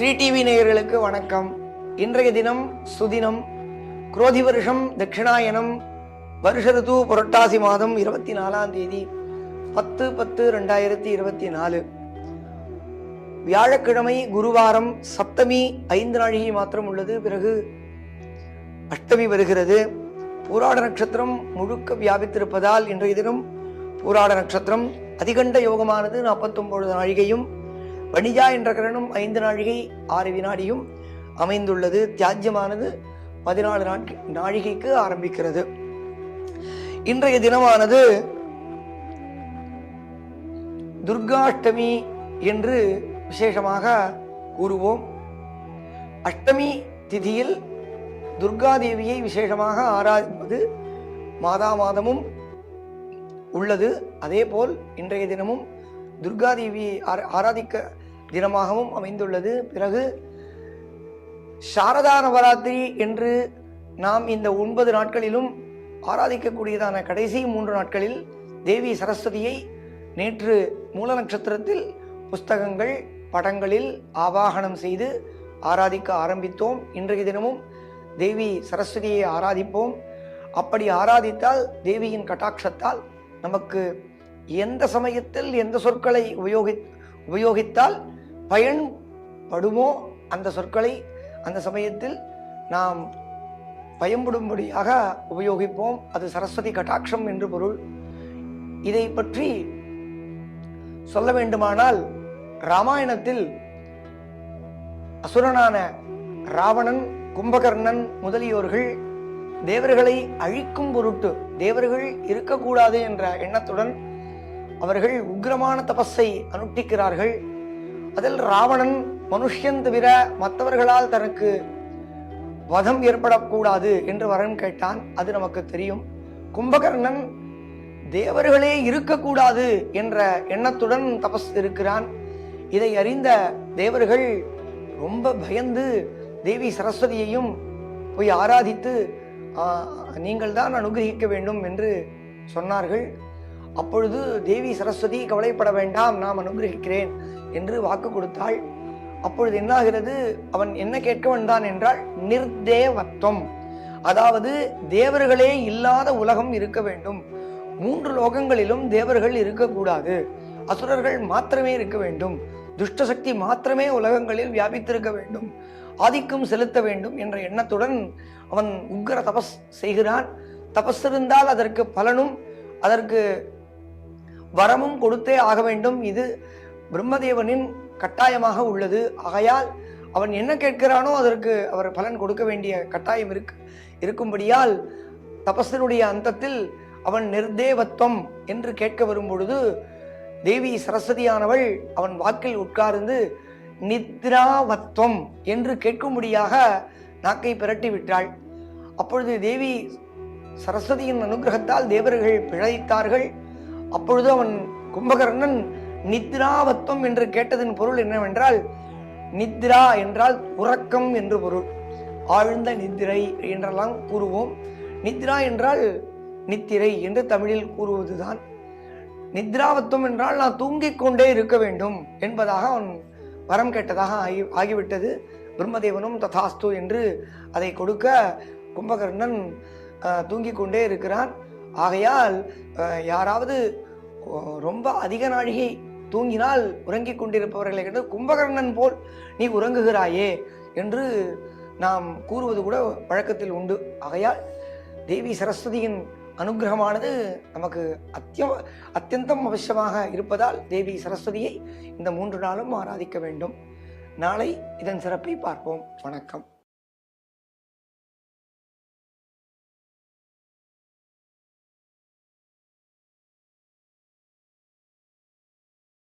Sri TV நேயர்களுக்கு வணக்கம். இன்றைய தினம் சுதினம், குரோதி வருஷம் தட்சிணாயனம், வருஷ ருது புரட்டாசி மாதம் 24ஆம் தேதி 10/10/2024 வியாழக்கிழமை, குருவாரம், சப்தமி 5 நாழிகை மாத்திரம் உள்ளது. பிறகு அஷ்டமி வருகிறது. பூராட நட்சத்திரம் முழுக்க வியாபித்திருப்பதால் இன்றைய தினம் பூராட நட்சத்திரம் அதிகண்ட யோகமானது 49 நாழிகையும், வணிஜா என்ற கரணம் 5 நாழிகை 6 வினாடியும் அமைந்துள்ளது. தியாஜ்யமானது 14 நாழிகைக்கு ஆரம்பிக்கிறது. இன்றைய தினமானது துர்காஷ்டமி என்று விசேஷமாக கூறுவோம். அஷ்டமி திதியில் துர்காதேவியை விசேஷமாக ஆராதிப்பது மாதமும் உள்ளது. அதே போல் இன்றைய தினமும் துர்காதேவியை ஆராதிக்க தினமாகவும் அமைந்துள்ளது. பிறகு சாரதா நவராத்திரி என்று நாம் இந்த 9 நாட்களிலும் ஆராதிக்கக்கூடியதான கடைசி 3 நாட்களில் தேவி சரஸ்வதியை நேற்று மூல நட்சத்திரத்தில் புஸ்தகங்கள் படங்களில் ஆவாகனம் செய்து ஆராதிக்க ஆரம்பித்தோம். இன்றைய தினமும் தேவி சரஸ்வதியை ஆராதிப்போம். அப்படி ஆராதித்தால் தேவியின் கட்டாட்சத்தால் நமக்கு எந்த சமயத்தில் எந்த சொற்களை உபயோகித்தால் பயன்படுமோ அந்த சொற்களை அந்த சமயத்தில் நாம் பயன்படும்படியாக உபயோகிப்போம். அது சரஸ்வதி கட்டாட்சம் என்று பொருள். இதை பற்றி சொல்ல வேண்டுமானால், ராமாயணத்தில் அசுரனான ராவணன், கும்பகர்ணன் முதலியோர்கள் தேவர்களை அழிக்கும் பொருட்டு, தேவர்கள் இருக்கக்கூடாது என்ற எண்ணத்துடன் அவர்கள் உக்கிரமான தபஸை அனுஷ்டிக்கிறார்கள். அதில் ராவணன் மனுஷன் தவிர மற்றவர்களால் தனக்கு வதம் ஏற்படக்கூடாது என்று வரம் கேட்டான். அது நமக்கு தெரியும். கும்பகர்ணன் தேவர்களே இருக்கக்கூடாது என்ற எண்ணத்துடன் தபஸ் இருக்கிறான். இதை அறிந்த தேவர்கள் ரொம்ப பயந்து தேவி சரஸ்வதியையும் போய் ஆராதித்து நீங்கள் தான் அனுகிரகிக்க வேண்டும் என்று சொன்னார்கள். அப்பொழுது தேவி சரஸ்வதி கவலைப்பட வேண்டாம், நாம் அனுகிரகிக்கிறேன் என்று வாக்கு கொடுத்தாள். அப்பொழுது என்னாகிறது, அவன் என்ன கேட்க வந்தான் என்றால் நிர்தேவத்வம், அதாவது தேவர்களே இல்லாத உலகம் இருக்க வேண்டும். 3 லோகங்களிலும் தேவர்கள் இருக்கக்கூடாது, அசுரர்கள் மாத்திரமே இருக்க வேண்டும், துஷ்ட சக்தி மாத்திரமே உலகங்களில் வியாபித்திருக்க வேண்டும், ஆதிக்கம் செலுத்த வேண்டும் என்ற எண்ணத்துடன் அவன் உக்கிர தபஸ் செய்கிறான். தபஸ் இருந்தால் அதற்கு பலனும் அதற்கு வரமும் கொடுத்தே ஆக வேண்டும். இது பிரம்மதேவனின் கட்டாயமாக உள்ளது. ஆகையால் அவன் என்ன கேட்கிறானோ அதற்கு அவர் பலன் கொடுக்க வேண்டிய கட்டாயம் இருக்கும்படியால் தபஸினுடைய அந்தத்தில் அவன் நிர்தேவத்வம் என்று கேட்க வரும் பொழுது தேவி சரஸ்வதியானவள் அவன் வாக்கில் உட்கார்ந்து நித்ராவத்வம் என்று கேட்கும்படியாக நாக்கை பிரட்டி விட்டாள். அப்பொழுது தேவி சரஸ்வதியின் அனுகிரகத்தால் தேவர்கள் பிழைத்தார்கள். அப்பொழுது அவன் கும்பகர்ணன் நித்ராவத்வம் என்று கேட்டதன் பொருள் என்னவென்றால், நித்ரா என்றால் உறக்கம் என்று பொருள். ஆழ்ந்த நித்திரை என்றெல்லாம் கூறுவோம். நித்ரா என்றால் நித்திரை என்று தமிழில் கூறுவதுதான். நித்ராவத்வம் என்றால் நான் தூங்கிக் கொண்டே இருக்க வேண்டும் என்பதாக அவன் வரம் கேட்டதாக ஆகிவிட்டது. பிரம்மதேவனும் ததாஸ்து என்று அதை கொடுக்க கும்பகர்ணன் தூங்கிக் கொண்டே இருக்கிறான். ஆகையால் யாராவது ரொம்ப அதிக நாழிகை தூங்கினால் உறங்கிக் கொண்டிருப்பவர்களை கண்டு கும்பகர்ணன் போல் நீ உறங்குகிறாயே என்று நாம் கூறுவது கூட வழக்கத்தில் உண்டு. ஆகையால் தேவி சரஸ்வதியின் அனுகிரகமானது நமக்கு அத்தியந்தம் அவசியமாக இருப்பதால் தேவி சரஸ்வதியை இந்த 3 நாளும் ஆராதிக்க வேண்டும். நாளை இதன் சிறப்பை பார்ப்போம். வணக்கம்.